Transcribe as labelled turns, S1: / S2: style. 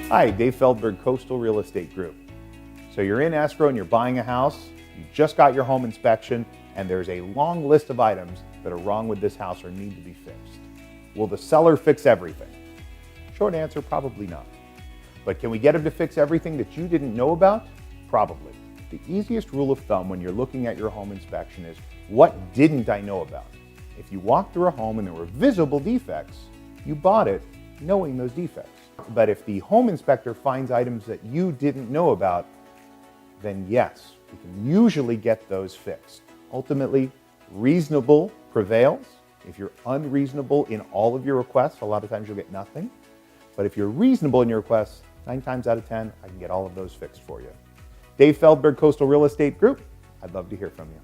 S1: Hi, Dave Feldberg, Coastal Real Estate Group. So you're in escrow and you're buying a house, you just got your home inspection, and there's a long list of items that are wrong with this house or need to be fixed. Will the seller fix everything? Short answer, probably not. But can we get him to fix everything that you didn't know about? Probably. The easiest rule of thumb when you're looking at your home inspection is, what didn't I know about? If you walked through a home and there were visible defects, you bought it knowing those defects. But if the home inspector finds items that you didn't know about, then yes, we can usually get those fixed. Ultimately, reasonable prevails. If you're unreasonable in all of your requests, a lot of times you'll get nothing. But if you're reasonable in your requests, 9 times out of 10, I can get all of those fixed for you. Dave Feldberg, Coastal Real Estate Group. I'd love to hear from you.